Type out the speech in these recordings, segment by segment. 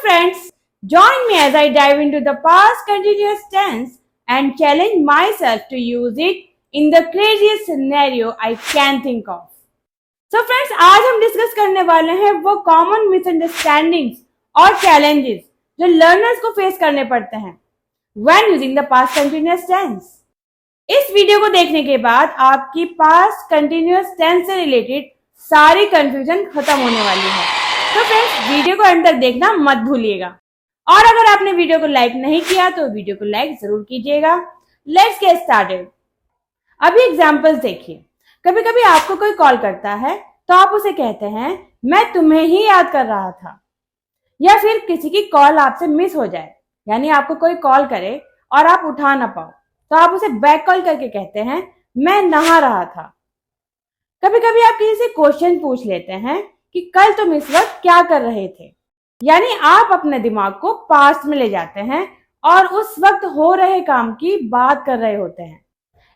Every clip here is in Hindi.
friends, join me as I dive into the past continuous tense and challenge myself to use it in the craziest scenario I can think of. So friends, आज हम डिस्कस करने वाले हैं वो कॉमन मिसअंडरस्टैंडिंग्स और चैलेंजेस जो लर्नर्स को फेस करने पड़ते हैं when using the past continuous tense. इस वीडियो को देखने के बाद आपकी पास्ट कंटिन्यूअस टेंस से रिलेटेड सारी कंफ्यूजन खत्म होने वाली है। तो फ्रेंड्स, वीडियो को अंत तक देखना मत भूलिएगा और अगर आपने वीडियो को लाइक नहीं किया तो वीडियो को लाइक जरूर कीजिएगा। Let's get started. अभी एग्जांपल्स देखिए। कभी कभी आपको कोई कॉल करता है तो आप उसे कहते हैं मैं तुम्हें ही याद कर रहा था, या फिर किसी की कॉल आपसे मिस हो जाए, यानी आपको कोई कॉल करे और आप उठा ना पाओ तो आप उसे बैक कॉल करके कहते हैं मैं नहा रहा था। कभी कभी आप किसी से क्वेश्चन पूछ लेते हैं कि कल तुम इस वक्त क्या कर रहे थे, यानी आप अपने दिमाग को पास्ट में ले जाते हैं और उस वक्त हो रहे काम की बात कर रहे होते हैं।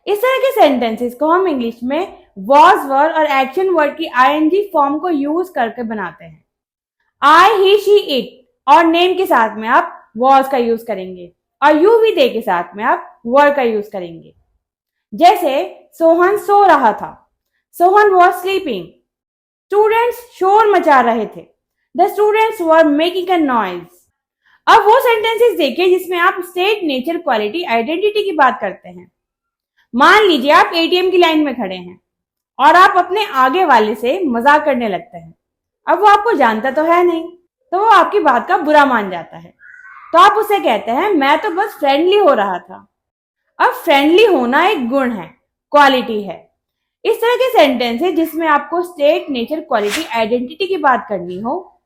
इस तरह के सेंटेंसेस को हम इंग्लिश में वॉज वर और एक्शन वर्ड की आईएनजी फॉर्म को यूज करके बनाते हैं। आई, ही, शी, इट और नेम के साथ में आप वॉज का यूज करेंगे और यू वी दे के साथ में आप वर का यूज करेंगे। जैसे सोहन सो रहा था, सोहन वॉज स्लीपिंग। स्टूडेंट्स शोर मचा रहे थे, the students were making a noise. अब वो सेंटेंसेस देखिए जिसमें आप स्टेट, नेचर, क्वालिटी, आइडेंटिटी की बात करते हैं। मान लीजिए आप एटीएम की लाइन में खड़े हैं और आप अपने आगे वाले से मजाक करने लगते हैं। अब वो आपको जानता तो है नहीं, तो वो आपकी बात का बुरा मान जाता है, तो आप उसे कहते हैं मैं तो बस फ्रेंडली हो रहा था। अब फ्रेंडली होना एक गुण है, क्वालिटी है। इस तरह के सेंटेंसेस जिसमें आपको स्टेट, नेचर, क्वालिटी, आइडेंटिटी की बात करनी हो,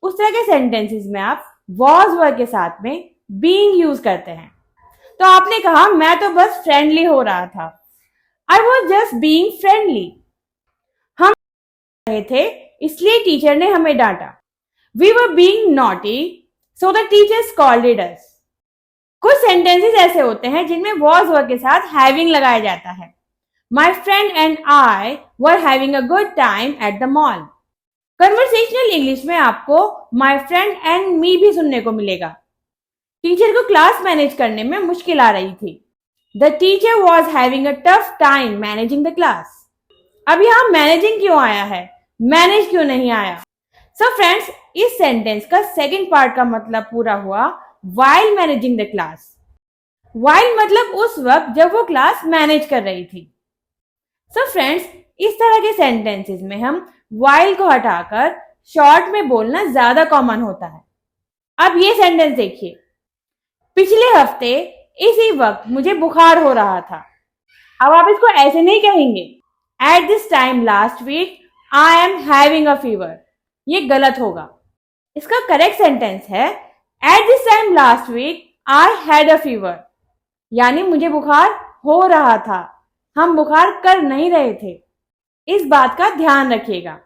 उस तरह के सेंटेंसेस में आप वॉज वर के साथ में बीइंग यूज करते हैं। तो आपने कहा मैं तो बस फ्रेंडली हो रहा था, I was just being friendly. हम रहे थे इसलिए टीचर ने हमें डांटा, we were being naughty so the teachers scolded us. कुछ सेंटेंसेस ऐसे होते हैं जिनमें वॉज वर के साथ हैविंग लगाया जाता है। My friend and I were having a good time at the mall. Conversational English में आपको my friend and me भी सुनने को मिलेगा। टीचर को क्लास मैनेज करने में मुश्किल आ रही थी। The teacher was having a tough time managing the class. अब यहाँ मैनेजिंग क्यों आया है, मैनेज क्यों नहीं आया? So friends, इस सेंटेंस का सेकंड पार्ट का मतलब पूरा हुआ while managing the class. While मतलब उस वक्त जब वो क्लास मैनेज कर रही थी। So friends, इस तरह के सेंटेंसेस में हम while को हटाकर शॉर्ट में बोलना ज्यादा कॉमन होता है। अब ये सेंटेंस देखिए। पिछले हफ्ते इसी वक्त मुझे बुखार हो रहा था। अब आप इसको ऐसे नहीं कहेंगे, At this time last week I am having a fever. ये गलत होगा। इसका करेक्ट सेंटेंस है At this time last week I had a fever. यानी मुझे बुखार हो रहा था, हम बुखार कर नहीं रहे थे। इस बात का ध्यान रखिएगा।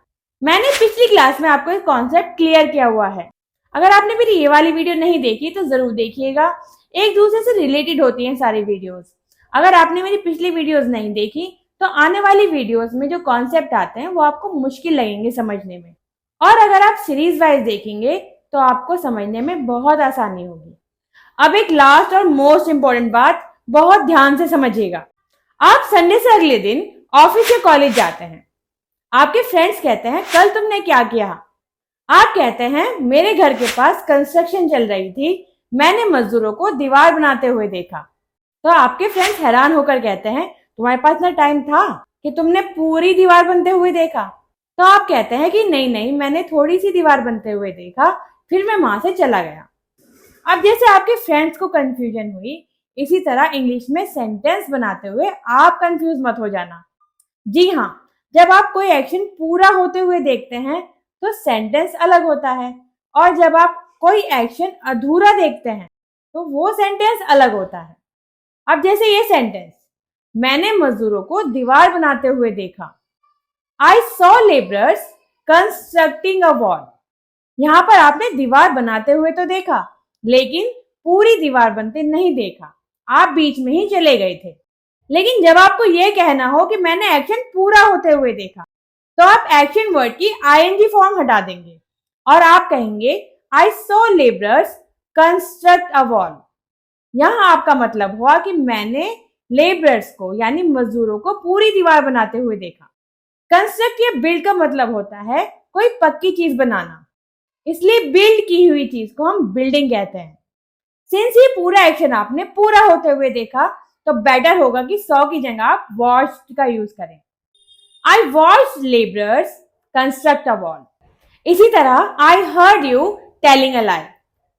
मैंने पिछली क्लास में आपको एक कॉन्सेप्ट क्लियर किया हुआ है। अगर आपने मेरी ये वाली वीडियो नहीं देखी तो जरूर देखिएगा, एक दूसरे से रिलेटेड होती हैं सारी वीडियोस। अगर आपने मेरी पिछली वीडियोस नहीं देखी तो आने वाली वीडियोस में जो कॉन्सेप्ट आते हैं वो आपको मुश्किल लगेंगे समझने में, और अगर आप सीरीज वाइज देखेंगे तो आपको समझने में बहुत आसानी होगी। अब एक लास्ट और मोस्ट इंपॉर्टेंट बात बहुत ध्यान से समझिएगा। आप संडे से अगले दिन ऑफिस या कॉलेज जाते हैं। आपके फ्रेंड्स कहते हैं कल तुमने क्या किया? आप कहते हैं मेरे घर के पास कंस्ट्रक्शन चल रही थी, मैंने मजदूरों को दीवार बनाते हुए देखा। तो आपके फ्रेंड्स हैरान होकर कहते हैं तुम्हारे पास इतना टाइम था कि तुमने पूरी दीवार बनते हुए देखा? तो आप कहते हैं कि नहीं, मैंने थोड़ी सी दीवार बनते हुए देखा, फिर मैं वहां से चला गया। अब जैसे आपके फ्रेंड्स को कंफ्यूजन हुई, इसी तरह इंग्लिश में सेंटेंस बनाते हुए आप कंफ्यूज मत हो जाना। जी हाँ, जब आप कोई एक्शन पूरा होते हुए देखते हैं तो सेंटेंस अलग होता है, और जब आप कोई एक्शन अधूरा देखते हैं तो वो सेंटेंस अलग होता है। अब जैसे ये सेंटेंस, मैंने मजदूरों को दीवार बनाते हुए देखा, I saw labourers constructing a wall. यहाँ पर आपने दीवार बनाते हुए तो देखा, लेकिन पूरी दीवार बनते नहीं देखा, आप बीच में ही चले गए थे। लेकिन जब आपको यह कहना हो कि मैंने एक्शन पूरा होते हुए देखा, तो आप एक्शन वर्ड की आईएनजी फॉर्म हटा देंगे और आप कहेंगे I saw laborers construct a wall. यहाँ आपका मतलब हुआ कि मैंने लेबरर्स को यानी मजदूरों को पूरी दीवार बनाते हुए देखा। कंस्ट्रक्ट या बिल्ड का मतलब होता है कोई पक्की चीज बनाना, इसलिए बिल्ड की हुई चीज को हम बिल्डिंग कहते हैं। सिंस ये पूरा एक्शन आपने पूरा होते हुए देखा तो बेटर होगा कि 100 की जगह आप वॉच्ड का यूज करें। I watched labourers construct a wall. इसी तरह I heard you telling a lie.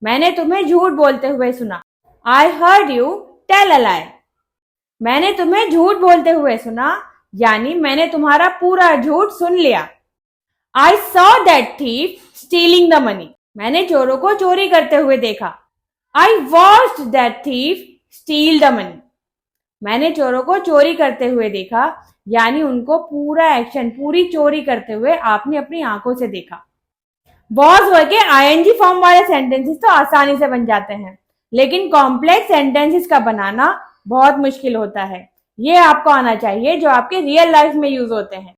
मैंने तुम्हें झूठ बोलते हुए सुना। I heard you tell a lie. मैंने तुम्हें झूठ बोलते हुए सुना यानी मैंने तुम्हारा पूरा झूठ सुन लिया। I saw that thief stealing the money. मैंने चोरों को चोरी करते हुए देखा। I watched that thief steel the money. मैंने चोरों को चोरी करते हुए देखा यानी उनको पूरा एक्शन पूरी चोरी करते हुए आपने अपनी आंखों से देखा। वॉज वर्ड के आईएनजी फॉर्म वाले सेंटेंसेस तो आसानी से बन जाते हैं, लेकिन कॉम्प्लेक्स सेंटेंसेस का बनाना बहुत मुश्किल होता है। ये आपको आना चाहिए जो आपके रियल लाइफ में यूज होते हैं।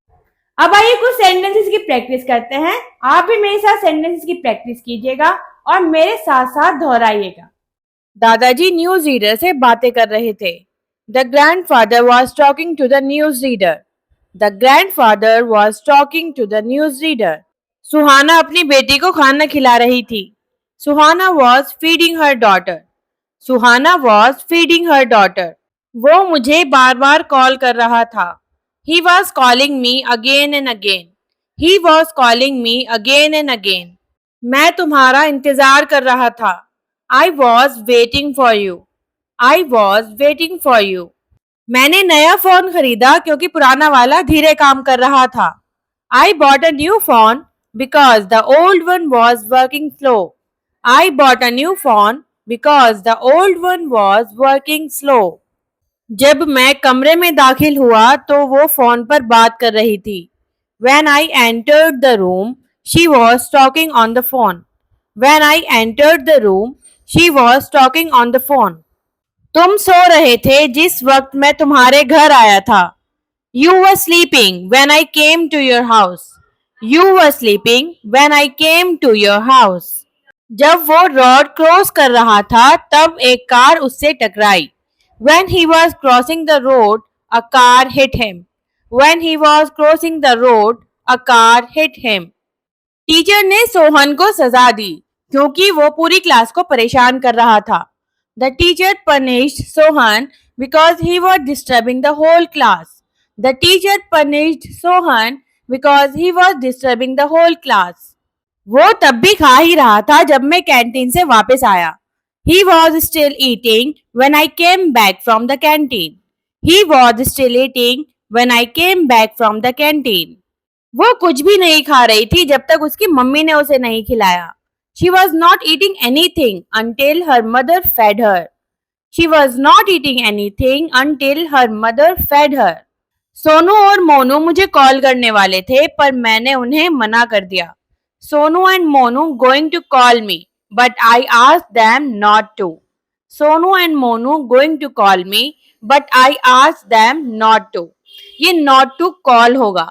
अब आइए कुछ सेंटेंसेस की प्रैक्टिस करते हैं। आप भी मेरे साथ सेंटेंसेस की प्रैक्टिस कीजिएगा और मेरे साथ साथ दोहराइएगा। दादाजी न्यूज रीडर से बातें कर रहे थे। The grandfather was talking to the news reader. The grandfather was talking to the news reader. Suhana अपनी बेटी को खाना खिला रही थी। Suhana was feeding her daughter. Suhana was feeding her daughter. वो मुझे बार बार कॉल कर रहा था। He was calling me again and again. He was calling me again and again. मैं तुम्हारा इंतजार कर रहा था। I was waiting for you. I was waiting for you. मैंने नया फोन खरीदा क्योंकि पुराना वाला धीरे काम कर रहा था। I bought a new phone because the old one was working slow. I bought a new phone because the old one was working slow. जब मैं कमरे में दाखिल हुआ तो वो फोन पर बात कर रही थी। When I entered the room, she was talking on the phone. When I entered the room, she was talking on the phone. तुम सो रहे थे जिस वक्त मैं तुम्हारे घर आया था। You were sleeping when I came to your house. You were sleeping when I came to your house. जब वो रोड क्रॉस कर रहा था तब एक कार उससे टकराई। When he was crossing the road, a car hit him. When he was crossing the road, a car hit him. Teacher ने सोहन को सजा दी क्योंकि वो पूरी क्लास को परेशान कर रहा था। The teacher punished Sohan because he was disturbing the whole class. The teacher punished Sohan because he was disturbing the whole class. वो तब भी खा ही रहा था जब मैं कैंटीन से वापस आया। He was still eating when I came back from the canteen. He was still eating when I came back from the canteen. वो कुछ भी नहीं खा रही थी जब तक उसकी मम्मी ने उसे नहीं खिलाया। She was not eating anything until her mother fed her. She was not eating anything until her mother fed her. Sonu और मोनू मुझे कॉल करने वाले थे पर मैंने उन्हें मना कर दिया। Sonu and Monu going to call me, but I asked them not to. Sonu and Monu going to call me, but I asked them not to. ये not to call होगा,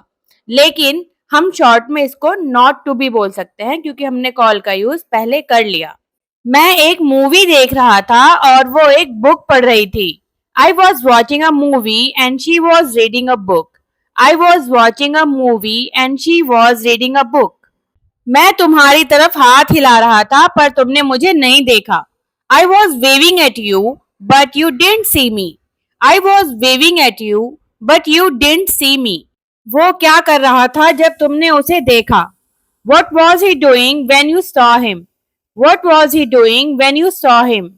लेकिन हम शॉर्ट में इसको not to भी बोल सकते हैं क्योंकि हमने कॉल का यूज पहले कर लिया। मैं एक मूवी देख रहा था और वो एक बुक पढ़ रही थी। I was watching a movie and she was reading a book. I was watching a movie and she was reading a book. मैं तुम्हारी तरफ हाथ हिला रहा था पर तुमने मुझे नहीं देखा। I was waving at you, but you didn't see me. I was waving at you, but you didn't see me. वो क्या कर रहा था जब तुमने उसे देखा? What was he doing when you saw him? What was he doing when you saw him?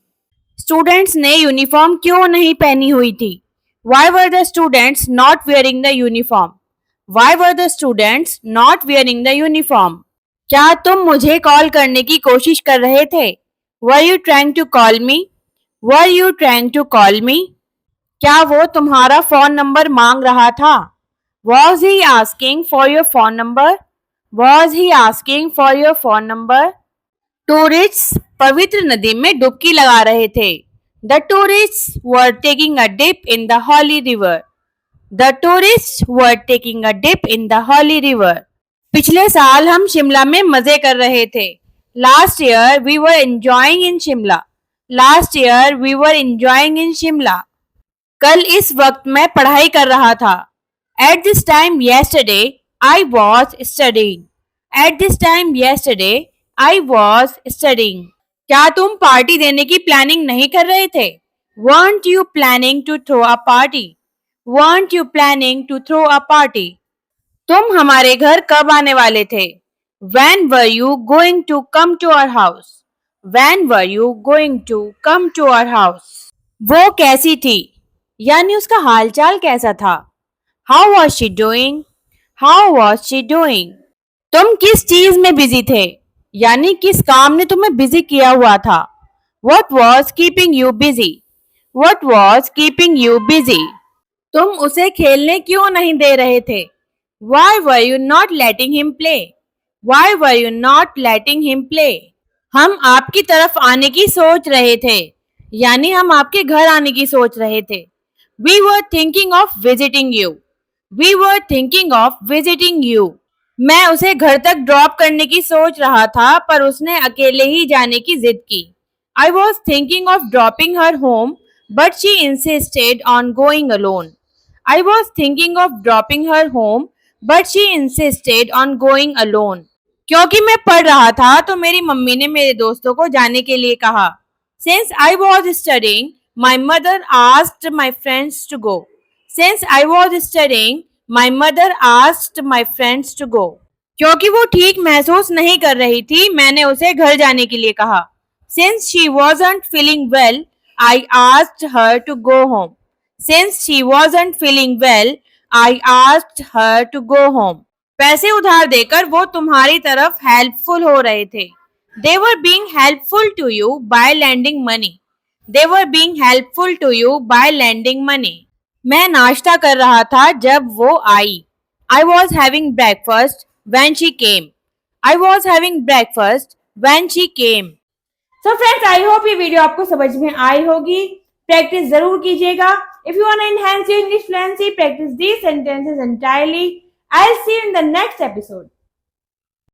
Students ने यूनिफॉर्म क्यों नहीं पहनी हुई थी? Why were the students not wearing the uniform? Why were the students not wearing the uniform? क्या तुम मुझे कॉल करने की कोशिश कर रहे थे? Were you trying to call me? Were you trying to call me? क्या वो तुम्हारा फोन नंबर मांग रहा था? Was he asking for your phone number? Was he asking for your phone number? Tourists पवित्र नदी में डुबकी लगा रहे थे। The tourists were taking a dip in the holy river. The tourists were taking a dip in the holy river. पिछले साल हम शिमला में मजे कर रहे थे। Last year we were enjoying in Shimla. Last year we were enjoying in Shimla. कल इस वक्त मैं पढ़ाई कर रहा था. At this time yesterday I was studying. At this time yesterday I was studying. क्या तुम पार्टी देने की प्लानिंग नहीं कर रहे थे? Weren't you planning to throw a party? Weren't you planning to throw a party? तुम हमारे घर कब आने वाले थे? When were you going to come to our house? When were you going to come to our house? वो कैसी थी? यानी उसका हालचाल कैसा था? How was she doing? How was she doing? तुम किस चीज में बिजी थे? यानी किस काम ने तुम्हें बिजी किया हुआ था? What was keeping you busy? What was keeping you busy? तुम उसे खेलने क्यों नहीं दे रहे थे? Why were you not letting him play? Why were you not letting him play? हम आपकी तरफ आने की सोच रहे थे. यानी हम आपके घर आने की सोच रहे थे. We were thinking of visiting you. We were thinking of visiting you. मैं उसे घर तक ड्रॉप करने की सोच रहा था पर उसने अकेले ही जाने की जिद की. I was thinking of dropping her home but she insisted on going alone. I was thinking of dropping her home but she insisted on going alone. क्योंकि मैं पढ़ रहा था तो मेरी मम्मी ने मेरे दोस्तों को जाने के लिए कहा. Since I was studying, my mother asked my friends to go. Since I was studying, my mother asked my friends to go. क्योंकि वो ठीक महसूस नहीं कर रही थी मैंने उसे घर जाने के लिए कहा. Since she wasn't feeling well, I asked her to go home. Since she wasn't feeling well, I asked her to go home. पैसे उधार देकर वो तुम्हारी तरफ हेल्पफुल हो रहे थे. They were being helpful to you by lending money. They were being helpful to you by lending money. मैं नाश्ता कर रहा था जब वो आई. I was having breakfast when she came. I was having breakfast when she came. So friends, I hope ये वीडियो आपको समझ में आई होगी. प्रैक्टिस जरूर कीजिएगा. If you want to enhance your English fluency, practice these sentences entirely. I'll see you in the next episode.